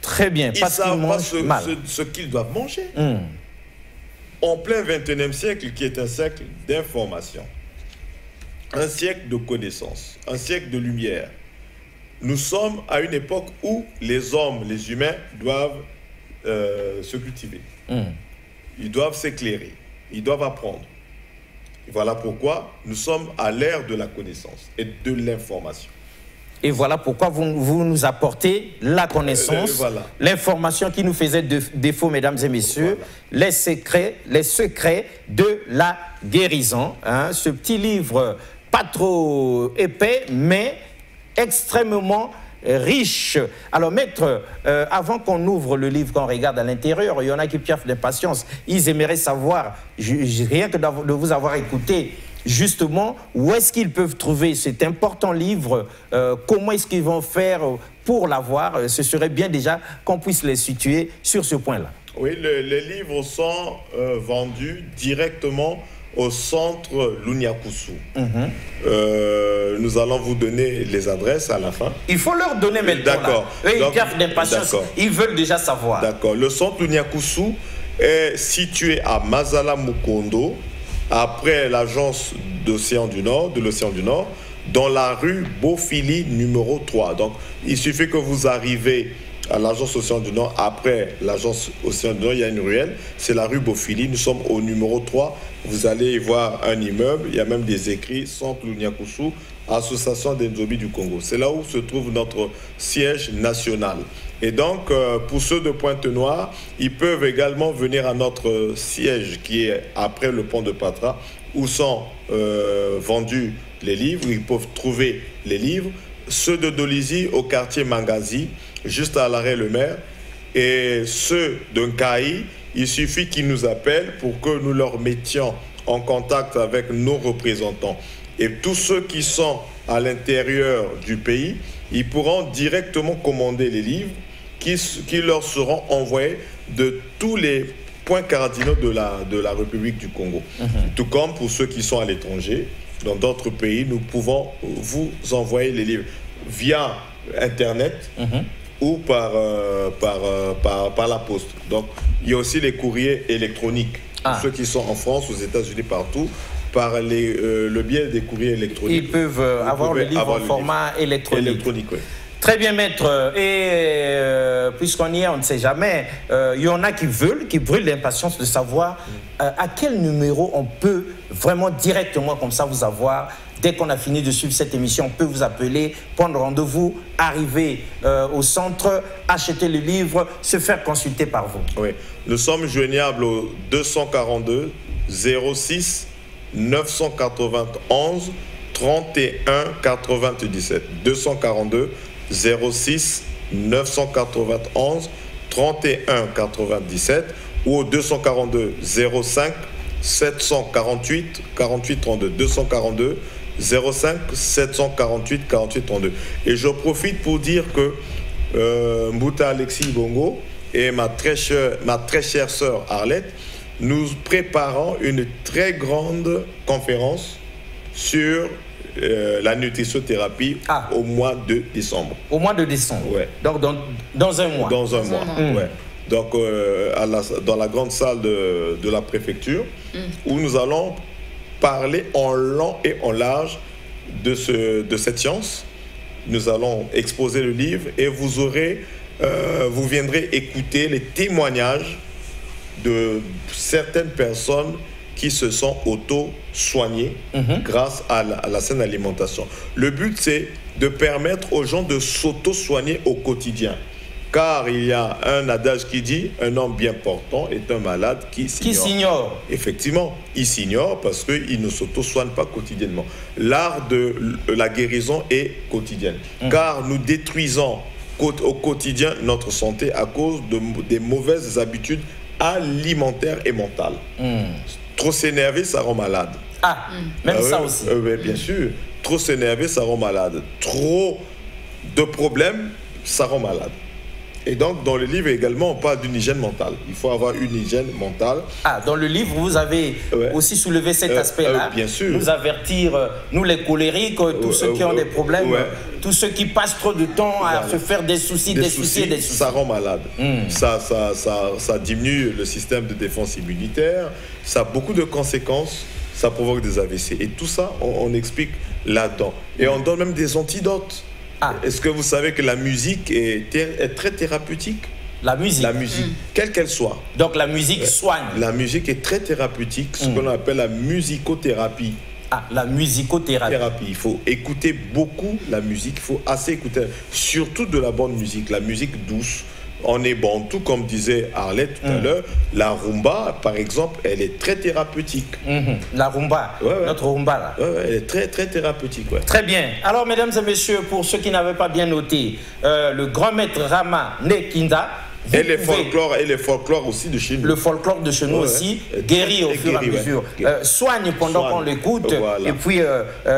Très bien, parce qu'ils mangent mal. Ils ne savent pas ce qu'ils doivent manger. En plein 21e siècle, qui est un siècle d'information, un siècle de connaissance, un siècle de lumière, nous sommes à une époque où les hommes, les humains, doivent se cultiver. Ils doivent s'éclairer. Ils doivent apprendre. Et voilà pourquoi nous sommes à l'ère de la connaissance et de l'information. Et voilà pourquoi vous nous apportez la connaissance, l'information qui nous faisait défaut, mesdames et messieurs, les secrets de la guérison. Hein, ce petit livre, pas trop épais, mais extrêmement riche. Alors, maître, avant qu'on ouvre le livre, qu'on regarde à l'intérieur, il y en a qui piaffent d'impatience. Ils aimeraient savoir, rien que de vous avoir écouté, justement, où est-ce qu'ils peuvent trouver cet important livre, comment est-ce qu'ils vont faire pour l'avoir. Ce serait bien déjà qu'on puisse les situer sur ce point-là. Oui, les livres sont vendus directement au centre Lunyakusu. Nous allons vous donner les adresses à la fin. Il faut leur donner maintenant. D'accord. Ils piaffent d'impatience. Ils veulent déjà savoir. D'accord. Le centre Lunyakusu est situé à Mazala Mukondo, après l'agence d'Océan du Nord, de l'Océan du Nord, dans la rue Bofili numéro 3. Donc, il suffit que vous arrivez à l'agence Océan du Nord, après l'agence Océan du Nord, il y a une ruelle, c'est la rue Bofili, nous sommes au numéro 3, vous allez y voir un immeuble, il y a même des écrits, Centre Lunyakusu, Association des Nzobi du Congo. C'est là où se trouve notre siège national. Et donc, pour ceux de Pointe-Noire, ils peuvent également venir à notre siège qui est après le pont de Patra, où sont vendus les livres, ils peuvent trouver les livres. Ceux de Dolisie au quartier Mangazi, juste à l'arrêt Le Maire, et ceux de Nkaï, il suffit qu'ils nous appellent pour que nous leur mettions en contact avec nos représentants. Et tous ceux qui sont à l'intérieur du pays, ils pourront directement commander les livres qui leur seront envoyés de tous les points cardinaux de la République du Congo. Tout comme pour ceux qui sont à l'étranger, dans d'autres pays, nous pouvons vous envoyer les livres via Internet ou par la poste. Donc, il y a aussi les courriers électroniques. Pour ceux qui sont en France, aux États-Unis, partout, par le biais des courriers électroniques. Ils peuvent avoir le livre en format électronique. Oui. Très bien, maître. Et puisqu'on y est, on ne sait jamais. Il y en a qui veulent, qui brûlent l'impatience de savoir à quel numéro on peut vraiment directement comme ça vous avoir. Dès qu'on a fini de suivre cette émission, on peut vous appeler, prendre rendez-vous, arriver au centre, acheter le livre, se faire consulter par vous. Oui, nous sommes joignables au 242 06 991 31 97. 242 06 991 31 97 ou au 242 05 748 48 32. 242 05 748 48 32. Et je profite pour dire que Mbouta Alexis Bongo et ma très chère sœur Arlette, nous préparons une très grande conférence sur la nutritionthérapie au mois de décembre. Au mois de décembre. Ouais. Donc dans un mois. Dans un mois. Ouais. Donc dans la grande salle de la préfecture, où nous allons parler en long et en large de cette science. Nous allons exposer le livre et vous viendrez écouter les témoignages de certaines personnes qui se sont auto-soignées grâce à la saine alimentation. Le but, c'est de permettre aux gens de s'auto-soigner au quotidien. Car il y a un adage qui dit « Un homme bien portant est un malade qui s'ignore ». Qui s'ignore. Effectivement, il s'ignore parce qu'il ne s'auto-soigne pas quotidiennement. L'art de la guérison est quotidienne. Car nous détruisons au quotidien notre santé à cause des mauvaises habitudes alimentaires et mentales. Trop s'énerver, ça rend malade. Même ça aussi. Bien sûr. Trop s'énerver, ça rend malade. Trop de problèmes, ça rend malade. Et donc, dans le livre également, on parle d'une hygiène mentale. Il faut avoir une hygiène mentale. Dans le livre, vous avez aussi soulevé cet aspect-là. Bien sûr. Nous avertir, nous les colériques, tous ceux qui ont des problèmes, tous ceux qui passent trop de temps à se faire des soucis. Ça rend malade. Ça diminue le système de défense immunitaire. Ça a beaucoup de conséquences. Ça provoque des AVC. Et tout ça, on explique là-dedans. Et on donne même des antidotes. Est-ce que vous savez que la musique est très thérapeutique? La musique, quelle qu'elle soit. Donc la musique soigne. La musique est très thérapeutique, ce qu'on appelle la musicothérapie. La musicothérapie. Il faut écouter beaucoup la musique, il faut assez écouter, surtout de la bonne musique, la musique douce. On est bon, tout comme disait Arlette tout à l'heure, la rumba, par exemple, elle est très thérapeutique. La rumba, notre rumba là. Elle est très très thérapeutique. Très bien. Alors, mesdames et messieurs, pour ceux qui n'avaient pas bien noté, le grand maître Rama Nekinda. Et les folklores aussi de chez nous. Le folklore de chez nous aussi guérit au fur et à mesure. Soigne pendant qu'on l'écoute et puis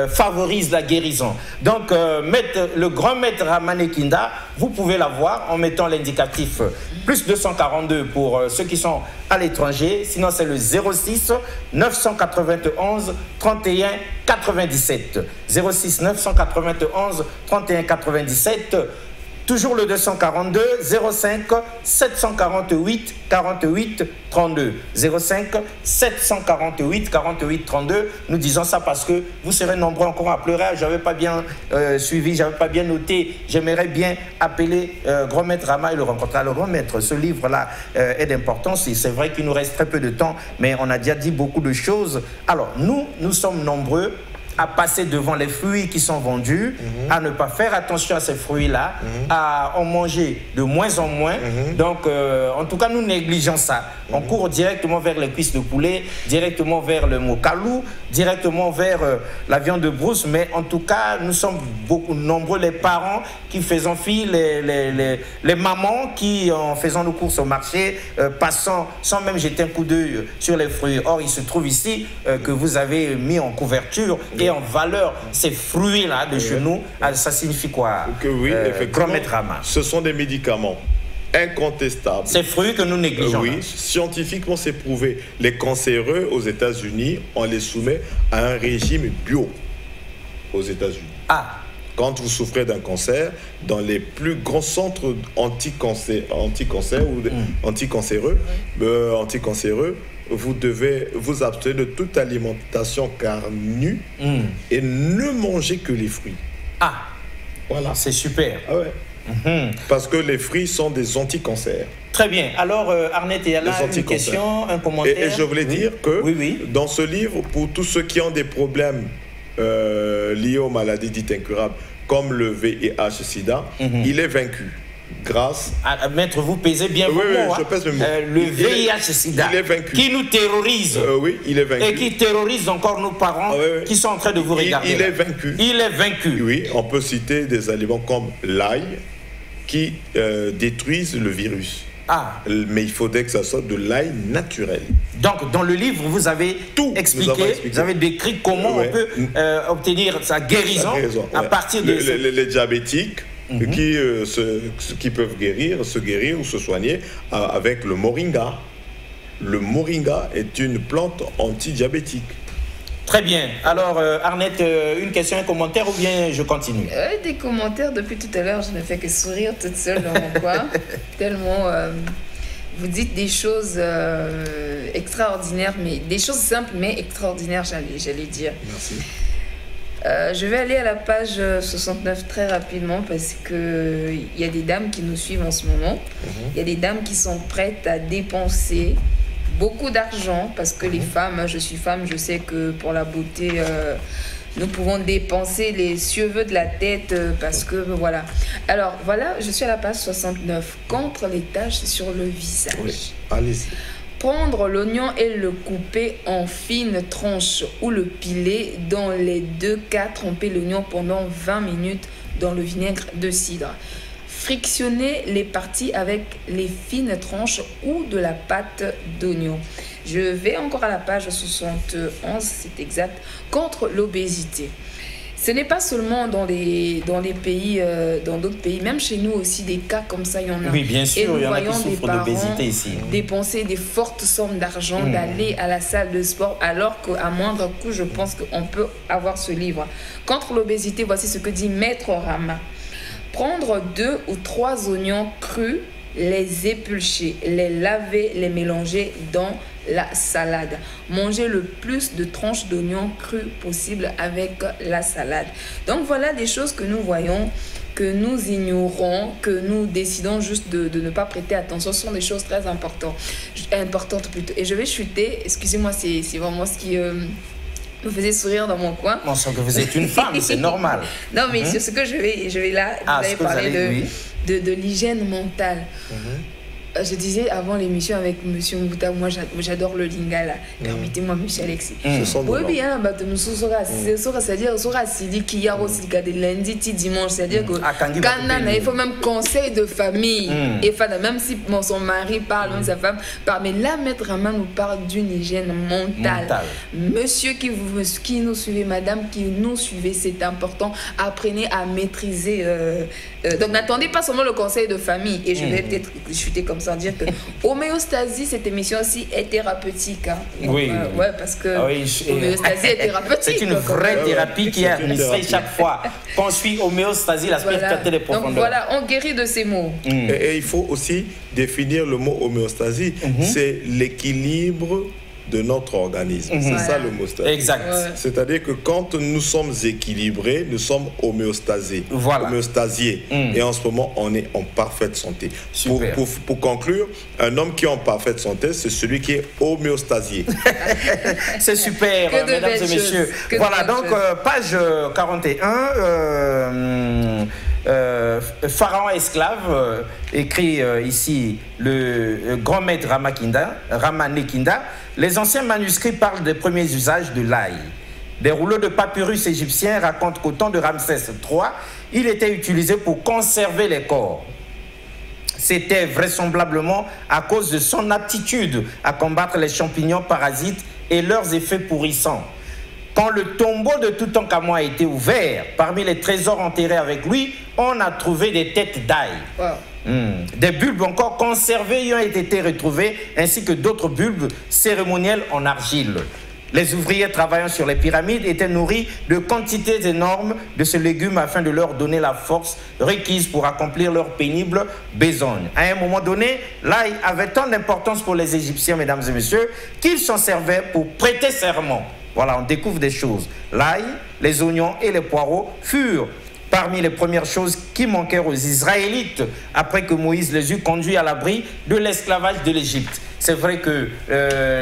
favorise la guérison. Donc, le grand maître Ramanekinda, vous pouvez l'avoir en mettant l'indicatif plus 242 pour ceux qui sont à l'étranger. Sinon, c'est le 06 991 31 97. 06 991 31 97. Toujours le 242 05 748 48 32. 05 748 48 32. Nous disons ça parce que vous serez nombreux encore à pleurer. Je n'avais pas bien suivi, je n'avais pas bien noté. J'aimerais bien appeler Grand Maître Rama et le rencontrer. Alors, Grand Maître, ce livre-là est d'importance. C'est vrai qu'il nous reste très peu de temps, mais on a déjà dit beaucoup de choses. Alors, nous sommes nombreux à passer devant les fruits qui sont vendus, à ne pas faire attention à ces fruits-là, à en manger de moins en moins. Donc, en tout cas, nous négligeons ça. On court directement vers les cuisses de poulet, directement vers le mokalou, directement vers la viande de brousse. Mais en tout cas, nous sommes beaucoup nombreux, les parents qui faisons fi, les mamans qui, en faisant nos courses au marché, passant sans même jeter un coup d'œil sur les fruits. Or, il se trouve ici que vous avez mis en couverture et en valeur ces fruits-là de chez nous. Ça signifie quoi? Grand Maître Rama. Ce sont des médicaments incontestables. Ces fruits que nous négligeons. Oui, scientifiquement c'est prouvé. Les cancéreux aux États-Unis, on les soumet à un régime bio aux États-Unis. Quand vous souffrez d'un cancer, dans les plus grands centres anti-cancer ou anticancéreux, vous devez vous abstenir de toute alimentation carnue et ne manger que les fruits. Voilà. C'est super. Ah ouais. Parce que les fruits sont des anti-cancers. Très bien. Alors, Arnett, il y a là une question, un commentaire. Et je voulais dire que dans ce livre, pour tous ceux qui ont des problèmes liés aux maladies dites incurables, comme le VIH-Sida, il est vaincu. Grâce à maître, vous pesez bien vos mots. Je pèse mes mots. Le VIH-Sida, il est vaincu. Qui nous terrorise. Oui, il est vaincu. Et qui terrorise encore nos parents qui sont en train de vous regarder. Il est vaincu. Il est vaincu. Oui, on peut citer des aliments comme l'ail qui détruisent le virus. Ah. Mais il faudrait que ça soit de l'ail naturel. Donc, dans le livre, vous avez tout expliqué. Vous avez décrit comment on peut obtenir sa guérison, à partir de... Les diabétiques qui peuvent se guérir ou se soigner avec le moringa. Le moringa est une plante antidiabétique. Très bien. Alors, Arnett, une question, un commentaire ou bien je continue? Des commentaires. Depuis tout à l'heure, je ne fais que sourire toute seule dans mon coin. Tellement vous dites des choses extraordinaires, mais des choses simples mais extraordinaires, j'allais dire. Merci. Je vais aller à la page 69 très rapidement parce qu'il y a des dames qui nous suivent en ce moment. Il y a des dames qui sont prêtes à dépenser beaucoup d'argent parce que les femmes, je suis femme, je sais que pour la beauté, nous pouvons dépenser les cheveux de la tête parce que voilà. Alors voilà, je suis à la page 69. Contre les taches sur le visage. Oui, allez-y. Prendre l'oignon et le couper en fines tranches ou le piler. Dans les deux cas, tremper l'oignon pendant 20 minutes dans le vinaigre de cidre. Frictionner les parties avec les fines tranches ou de la pâte d'oignon. Je vais encore à la page 71, c'est exact, contre l'obésité. Ce n'est pas seulement dans les pays, dans d'autres pays, même chez nous aussi, des cas comme ça, il y en a. Oui, bien sûr, et nous il y en a voyons qui des souffrent parents d'obésité ici. dépenser des fortes sommes d'argent, d'aller à la salle de sport, alors qu'à moindre coût, je pense qu'on peut avoir ce livre. Contre l'obésité, voici ce que dit Maître Rama. Prendre 2 ou 3 oignons crus, les épulcher, les laver, les mélanger dans la salade. Manger le plus de tranches d'oignons crus possible avec la salade. Donc voilà des choses que nous voyons, que nous ignorons, que nous décidons juste de ne pas prêter attention. Ce sont des choses très importantes plutôt. Et je vais chuter, excusez-moi, c'est vraiment ce qui... me faisait sourire dans mon coin. On sent que vous êtes une femme, c'est normal. Non, mais c'est ce que je vais là, vous avez parlé de l'hygiène mentale. Je disais avant l'émission avec Monsieur Mbouta, moi j'adore le lingala. Permettez-moi, Monsieur Alexis. Oui, bien, c'est-à-dire, de lundi à dimanche, c'est-à-dire que il faut même conseil de famille. Et même si son mari parle, même sa femme parle, mais là, Maître Rama nous parle d'une hygiène mentale. Monsieur qui nous suivez, madame qui nous suivez, c'est important. Apprenez à maîtriser. Donc n'attendez pas seulement le conseil de famille. Et je vais peut-être chuter comme ça, dire que homéostasie, cette émission aussi est thérapeutique. Hein. Donc, oui. Ouais, parce que homéostasie est thérapeutique. C'est une vraie thérapie qui est administrée chaque fois qu'on suit homéostasie, la spiritualité des profondeurs. Donc voilà, on guérit de ces mots. Et il faut aussi définir le mot homéostasie. C'est l'équilibre de notre organisme. C'est ça l'homéostasie. Exact. C'est-à-dire que quand nous sommes équilibrés, nous sommes homéostasés. Voilà. Homéostasiés. Et en ce moment, on est en parfaite santé. Pour conclure, un homme qui est en parfaite santé, c'est celui qui est homéostasié. C'est super, mesdames et messieurs. Voilà, donc, page 41. Pharaon esclave, écrit ici le grand maître Ramanekinda. Les anciens manuscrits parlent des premiers usages de l'ail. Des rouleaux de papyrus égyptiens racontent qu'au temps de Ramsès III, il était utilisé pour conserver les corps. C'était vraisemblablement à cause de son aptitude à combattre les champignons parasites et leurs effets pourrissants. Quand le tombeau de Toutankhamon a été ouvert, parmi les trésors enterrés avec lui, on a trouvé des têtes d'ail. Des bulbes encore conservés y ont été retrouvés, ainsi que d'autres bulbes cérémoniels en argile. Les ouvriers travaillant sur les pyramides étaient nourris de quantités énormes de ce légume afin de leur donner la force requise pour accomplir leur pénible besogne. À un moment donné, l'ail avait tant d'importance pour les Égyptiens, mesdames et messieurs, qu'ils s'en servaient pour prêter serment. Voilà, on découvre des choses. L'ail, les oignons et les poireaux furent parmi les premières choses qui manquèrent aux Israélites après que Moïse les eut conduits à l'abri de l'esclavage de l'Égypte. C'est vrai que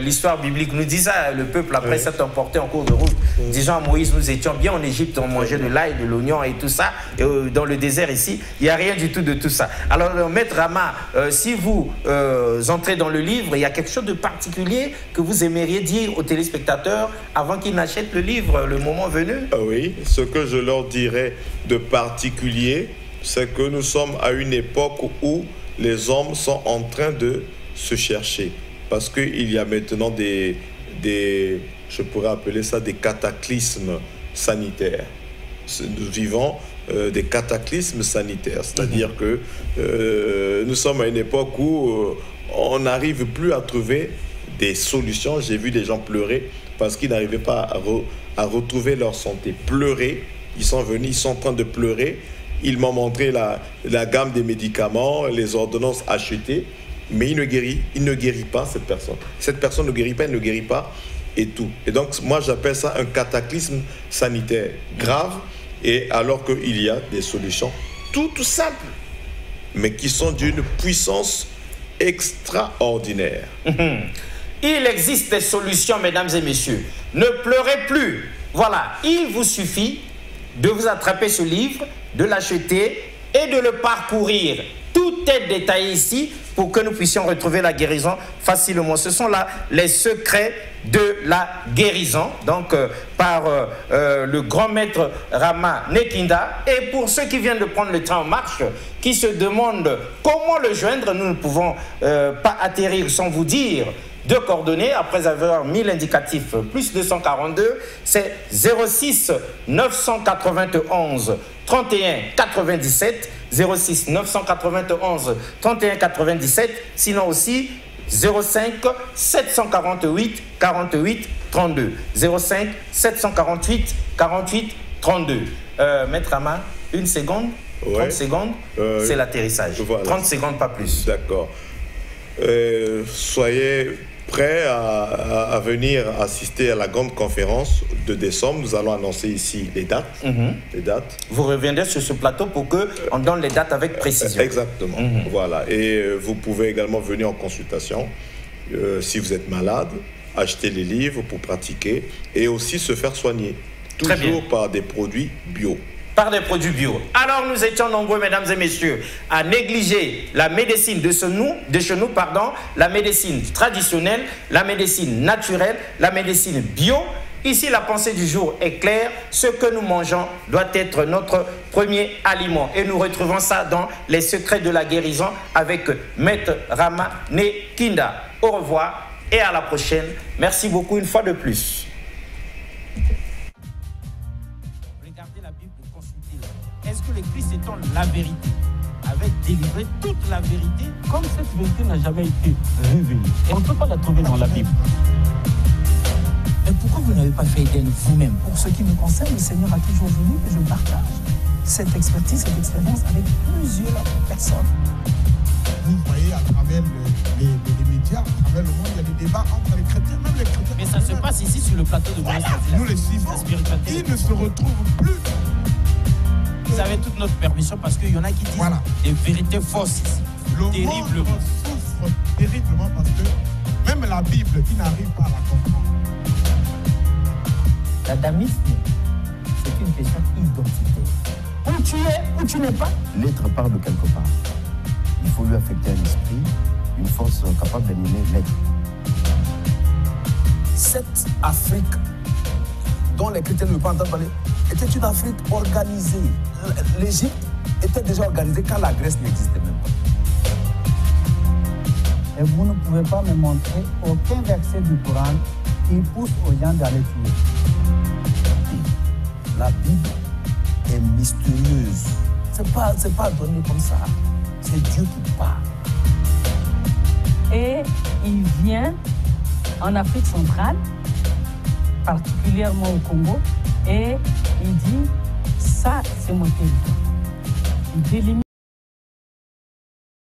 l'histoire biblique nous dit ça, le peuple après s'est emporté en cours de route, disant à Moïse, nous étions bien en Égypte, on mangeait de l'ail, de l'oignon et tout ça, et dans le désert ici, il n'y a rien du tout de tout ça. Alors Maître Rama, si vous entrez dans le livre, il y a quelque chose de particulier que vous aimeriez dire aux téléspectateurs avant qu'ils n'achètent le livre, le moment venu? Oui, ce que je leur dirais de particulier, c'est que nous sommes à une époque où les hommes sont en train de se chercher, parce qu'il y a maintenant je pourrais appeler ça des cataclysmes sanitaires. Nous vivons des cataclysmes sanitaires, c'est-à-dire que nous sommes à une époque où on n'arrive plus à trouver des solutions. J'ai vu des gens pleurer parce qu'ils n'arrivaient pas à retrouver leur santé. Pleurer, ils sont venus, ils sont en train de pleurer. Ils m'ont montré la gamme des médicaments, les ordonnances achetées, mais il ne guérit pas cette personne. Cette personne ne guérit pas, elle ne guérit pas, et tout. Et donc, moi, j'appelle ça un cataclysme sanitaire grave, et alors qu'il y a des solutions tout simples, mais qui sont d'une puissance extraordinaire. Il existe des solutions, mesdames et messieurs. Ne pleurez plus. Voilà, il vous suffit de vous attraper ce livre, de l'acheter et de le parcourir. Tout est détaillé ici pour que nous puissions retrouver la guérison facilement. Ce sont là les secrets de la guérison, donc par le grand maître Rama Nekinda. Et pour ceux qui viennent de prendre le train en marche, qui se demandent comment le joindre, nous ne pouvons pas atterrir sans vous dire deux coordonnées, après avoir mis l'indicatif plus 242, c'est 06 991 31 97, 06 991 31 97, sinon aussi 05 748 48 32, 05 748 48 32. Maître Rama, une seconde, 30 secondes, c'est l'atterrissage. Voilà. 30 secondes, pas plus. D'accord. Soyez prêts à venir assister à la grande conférence de décembre. Nous allons annoncer ici les dates. Les dates. Vous reviendrez sur ce plateau pour qu'on donne les dates avec précision. Exactement. Voilà. Et vous pouvez également venir en consultation si vous êtes malade, acheter les livres pour pratiquer et aussi se faire soigner. Toujours par des produits bio. Par des produits bio. Alors nous étions nombreux, mesdames et messieurs, à négliger la médecine de chez nous, la médecine traditionnelle, la médecine naturelle, la médecine bio. Ici, la pensée du jour est claire. Ce que nous mangeons doit être notre premier aliment. Et nous retrouvons ça dans les secrets de la guérison avec Maître Rama Nekinda. Au revoir et à la prochaine. Merci beaucoup une fois de plus. Est-ce que le Christ étant la vérité avait délivré toute la vérité comme cette vérité n'a jamais été révélée? Et on ne peut pas la trouver dans la Bible. Mais pourquoi vous n'avez pas fait Éden vous-même? Pour ce qui me concerne, le Seigneur a toujours voulu que je partage cette expertise, cette expérience avec plusieurs personnes. Vous voyez à travers les médias, à travers le monde, il y a des débats entre les chrétiens, même les chrétiens. Mais ça se passe ici sur le plateau de Moïse. Nous les suivons. Ils ne se retrouvent plus. Vous avez toute notre permission parce qu'il y en a qui disent des vérités fausses ici. Terriblement. Souffre terriblement parce que même la Bible, qui n'arrive pas à la comprendre. L'adamisme, c'est une question identitaire. Où tu es, où tu n'es pas. L'être part de quelque part. Il faut lui affecter un esprit, une force capable d'animer l'être. Cette Afrique dont les chrétiens ne peuvent pas entendre parler était une Afrique organisée. L'Égypte était déjà organisée quand la Grèce n'existait même pas. Et vous ne pouvez pas me montrer aucun verset du Coran qui pousse aux gens d'aller tuer. La Bible est mystérieuse. C'est pas donné comme ça. C'est Dieu qui parle. Et il vient en Afrique centrale, particulièrement au Congo, et il dit, ça c'est mon territoire. Il délimite